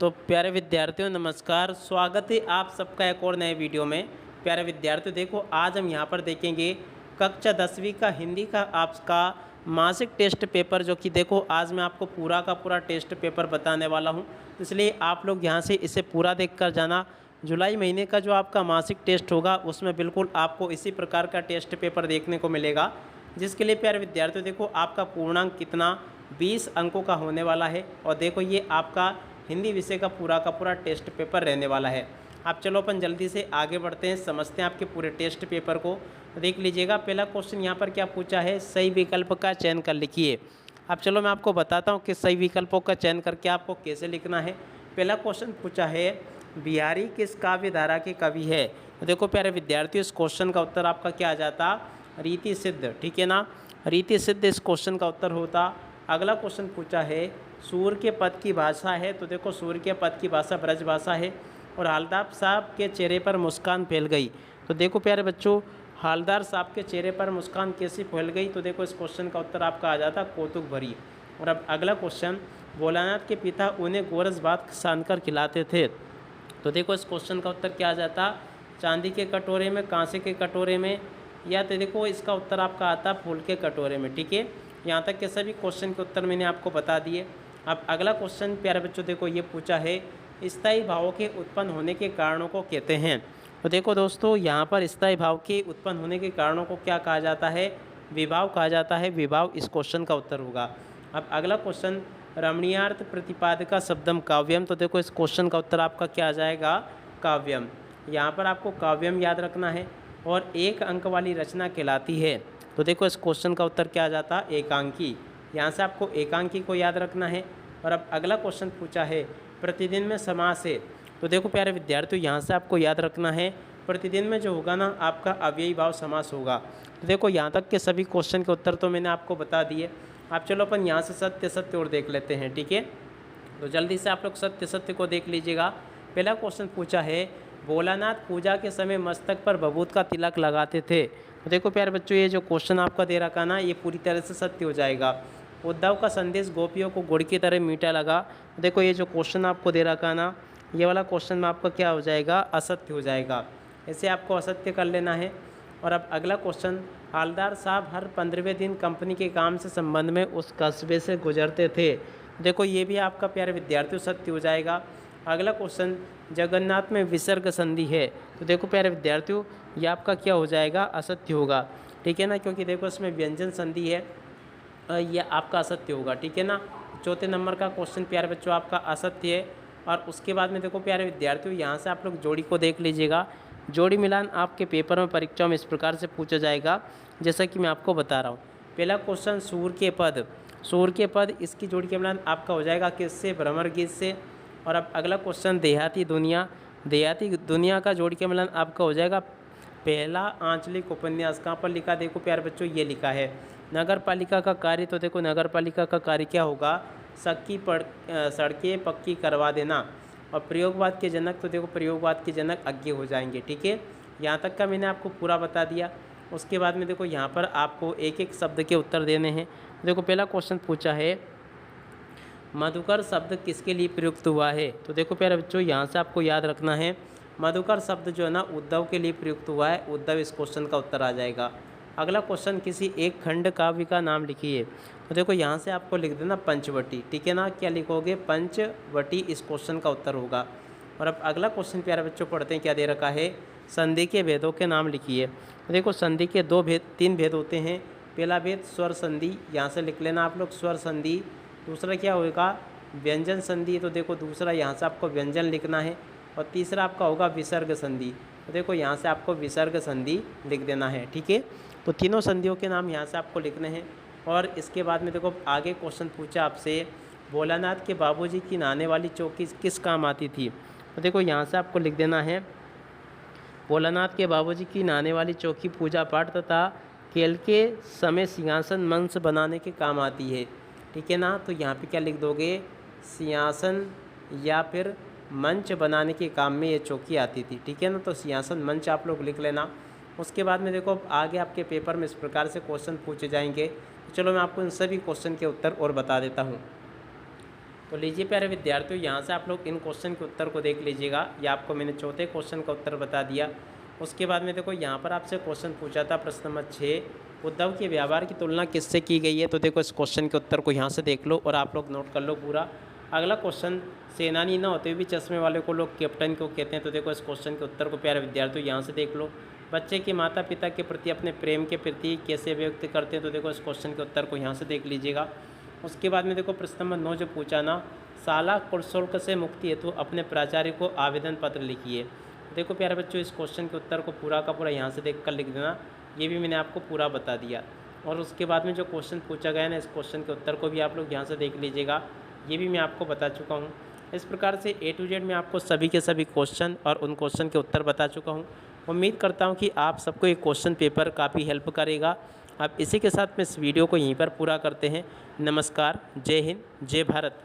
तो प्यारे विद्यार्थियों नमस्कार, स्वागत है आप सबका एक और नए वीडियो में। प्यारे विद्यार्थियों देखो, आज हम यहाँ पर देखेंगे कक्षा 10वीं का हिंदी का आपका मासिक टेस्ट पेपर, जो कि देखो आज मैं आपको पूरा का पूरा टेस्ट पेपर बताने वाला हूँ। इसलिए आप लोग यहाँ से इसे पूरा देख कर जाना। जुलाई महीने का जो आपका मासिक टेस्ट होगा उसमें बिल्कुल आपको इसी प्रकार का टेस्ट पेपर देखने को मिलेगा, जिसके लिए प्यारे विद्यार्थियों देखो आपका पूर्णांक कितना 20 अंकों का होने वाला है। और देखो ये आपका हिंदी विषय का पूरा टेस्ट पेपर रहने वाला है। आप चलो अपन जल्दी से आगे बढ़ते हैं, समझते हैं आपके पूरे टेस्ट पेपर को। देख लीजिएगा, पहला क्वेश्चन यहाँ पर क्या पूछा है, सही विकल्प का चयन कर लिखिए। अब चलो मैं आपको बताता हूँ कि सही विकल्पों का चयन करके आपको कैसे लिखना है। पहला क्वेश्चन पूछा है, बिहारी किस काव्य धारा के कवि है। तो देखो प्यारे विद्यार्थियों, इस क्वेश्चन का उत्तर आपका क्या आ जाता, रीति सिद्ध। ठीक है ना, रीति सिद्ध इस क्वेश्चन का उत्तर होता। अगला क्वेश्चन पूछा है, सूर्य के पद की भाषा है। तो देखो सूर्य के पद की भाषा ब्रज भाषा है। और हवलदार साहब के चेहरे पर मुस्कान फैल गई। तो देखो प्यारे बच्चों, हवलदार साहब के चेहरे पर मुस्कान कैसी फैल गई। तो देखो इस क्वेश्चन का उत्तर आपका आ जाता कौतुक भरी। और अब अगला क्वेश्चन, भोलानाथ के पिता उन्हें गोरस भात सानकर खिलाते थे। तो देखो इस क्वेश्चन का उत्तर क्या आ जाता, चांदी के कटोरे में, कांसे के कटोरे में, या तो देखो इसका उत्तर आपका आता फूल के कटोरे में। ठीक है, यहाँ तक के सभी क्वेश्चन के उत्तर मैंने आपको बता दिए। अब अगला क्वेश्चन प्यारे बच्चों देखो ये पूछा है, स्थायी भावों के उत्पन्न होने के कारणों को कहते हैं। तो देखो दोस्तों, यहाँ पर स्थायी भाव के उत्पन्न होने के कारणों को क्या कहा जाता है, विभाव कहा जाता है। विभाव इस क्वेश्चन का उत्तर होगा। अब अगला क्वेश्चन, रमणीयार्थ प्रतिपादिका शब्दम काव्यम। तो देखो इस क्वेश्चन का उत्तर आपका क्या आ जाएगा, काव्यम। यहाँ पर आपको काव्यम याद रखना है और एक अंक वाली रचना कहलाती है। तो देखो इस क्वेश्चन का उत्तर क्या आ जाता, एकांकी। यहाँ से आपको एकांकी को याद रखना है। और अब अगला क्वेश्चन पूछा है, प्रतिदिन में समास है। तो देखो प्यारे विद्यार्थियों, यहाँ से आपको याद रखना है, प्रतिदिन में जो होगा ना आपका अव्ययी भाव समास होगा। तो देखो यहाँ तक के सभी क्वेश्चन के उत्तर तो मैंने आपको बता दिए। आप चलो अपन यहाँ से सत्य सत्य और देख लेते हैं। ठीक है, तो जल्दी से आप लोग सत्य सत्य को देख लीजिएगा। पहला क्वेश्चन पूछा है, भोलानाथ पूजा के समय मस्तक पर बबूत का तिलक लगाते थे। तो देखो प्यारे बच्चों, ये जो क्वेश्चन आपका दे रखा ना, ये पूरी तरह से सत्य हो जाएगा। उद्धव का संदेश गोपियों को गुड़ की तरह मीठा लगा। देखो ये जो क्वेश्चन आपको दे रखा ना, ये वाला क्वेश्चन में आपका क्या हो जाएगा, असत्य हो जाएगा। इसे आपको असत्य कर लेना है। और अब अगला क्वेश्चन, हवलदार साहब हर 15वें दिन कंपनी के काम से संबंध में उस कस्बे से गुजरते थे। देखो ये भी आपका प्यारे विद्यार्थियों सत्य हो जाएगा। अगला क्वेश्चन, जगन्नाथ में विसर्ग संधि है। तो देखो प्यारे विद्यार्थियों, ये आपका क्या हो जाएगा, असत्य होगा। ठीक है ना, क्योंकि देखो इसमें व्यंजन संधि है, यह आपका असत्य होगा। ठीक है ना, चौथे नंबर का क्वेश्चन प्यारे बच्चों आपका असत्य है। और उसके बाद में देखो प्यारे विद्यार्थियों, यहाँ से आप लोग जोड़ी को देख लीजिएगा। जोड़ी मिलान आपके पेपर में, परीक्षा में इस प्रकार से पूछा जाएगा जैसा कि मैं आपको बता रहा हूँ। पहला क्वेश्चन, सूर्य के पद। सूर्य के पद, इसकी जोड़ी के मिलान आपका हो जाएगा किससे, भ्रमर गीत से। और अब अगला क्वेश्चन, देहाती दुनिया। देहाती दुनिया का जोड़ी के मिलान आपका हो जाएगा पहला आंचलिक उपन्यास। कहाँ पर लिखा, देखो प्यारे बच्चों ये लिखा है नगर पालिका का कार्य। तो देखो नगर पालिका का कार्य क्या होगा, सड़कें पक्की करवा देना। और प्रयोगवाद के जनक, तो देखो प्रयोगवाद के जनक अज्ञे हो जाएंगे। ठीक है, यहाँ तक का मैंने आपको पूरा बता दिया। उसके बाद में देखो यहाँ पर आपको एक एक शब्द के उत्तर देने हैं। देखो पहला क्वेश्चन पूछा है, मधुकर शब्द किसके लिए प्रयुक्त हुआ है। तो देखो प्यारे बच्चों, यहाँ से आपको याद रखना है, मधुकर शब्द जो है ना उद्धव के लिए प्रयुक्त हुआ है। उद्धव इस क्वेश्चन का उत्तर आ जाएगा। अगला क्वेश्चन, किसी एक खंड काव्य का नाम लिखिए। तो देखो यहाँ से आपको लिख देना पंचवटी। ठीक है ना, क्या लिखोगे, पंचवटी इस क्वेश्चन का उत्तर होगा। और अब अगला क्वेश्चन प्यारे बच्चों पढ़ते हैं, क्या दे रखा है, संधि के भेदों के नाम लिखिए। तो देखो संधि के तीन भेद होते हैं। पहला भेद स्वर संधि, यहाँ से लिख लेना आप लोग स्वर संधि। दूसरा क्या होगा, व्यंजन संधि। तो देखो दूसरा यहाँ से आपको व्यंजन लिखना है। और तीसरा आपका होगा विसर्ग संधि। तो देखो यहाँ से आपको विसर्ग संधि लिख देना है। ठीक है, तो तीनों संधियों के नाम यहाँ से आपको लिखने हैं। और इसके बाद में देखो आगे क्वेश्चन पूछा आपसे, भोलानाथ के बाबूजी की नहाने वाली चौकी किस काम आती थी। तो देखो यहाँ से आपको लिख देना है, भोलानाथ के बाबूजी की नहाने वाली चौकी पूजा पाठ तथा खेल के समय सिंहासन मंच बनाने के काम आती है। ठीक है ना, तो यहाँ पे क्या लिख दोगे, सिंहासन या फिर मंच बनाने के काम में ये चौकी आती थी। ठीक है ना, तो सिंहासन मंच आप लोग लिख लेना। उसके बाद में देखो आगे आपके पेपर में इस प्रकार से क्वेश्चन पूछे जाएंगे। तो चलो मैं आपको इन सभी क्वेश्चन के उत्तर और बता देता हूँ। तो लीजिए प्यारे विद्यार्थियों, यहाँ से आप लोग इन क्वेश्चन के उत्तर को देख लीजिएगा। ये आपको मैंने चौथे क्वेश्चन का उत्तर बता दिया। उसके बाद में देखो यहाँ पर आपसे क्वेश्चन पूछा था प्रश्न नंबर 6, उद्धव के व्यवहार की तुलना किससे की गई है। तो देखो इस क्वेश्चन के उत्तर को यहाँ से देख लो और आप लोग नोट कर लो पूरा। अगला क्वेश्चन, सेनानी न होते हुए भी चश्मे वाले को लोग कैप्टन क्यों कहते हैं। तो देखो इस क्वेश्चन के उत्तर को प्यारे विद्यार्थियों यहाँ से देख लो। बच्चे के माता पिता के प्रति अपने प्रेम के प्रति कैसे व्यक्त करते हैं। तो देखो इस क्वेश्चन के उत्तर को यहाँ से देख लीजिएगा। उसके बाद में देखो प्रश्न नंबर 9 जो पूछा ना, शाला शुल्क से मुक्ति हेतु अपने प्राचार्य को आवेदन पत्र लिखिए। देखो प्यारे बच्चों, इस क्वेश्चन के उत्तर को पूरा का पूरा यहाँ से देख कर लिख देना। ये भी मैंने आपको पूरा बता दिया। और उसके बाद में जो क्वेश्चन पूछा गया ना, इस क्वेश्चन के उत्तर को भी आप लोग यहाँ से देख लीजिएगा। ये भी मैं आपको बता चुका हूँ। इस प्रकार से A to Z में आपको सभी के सभी क्वेश्चन और उन क्वेश्चन के उत्तर बता चुका हूँ। उम्मीद करता हूँ कि आप सबको ये क्वेश्चन पेपर काफ़ी हेल्प करेगा। अब इसी के साथ में इस वीडियो को यहीं पर पूरा करते हैं। नमस्कार, जय हिंद, जय भारत।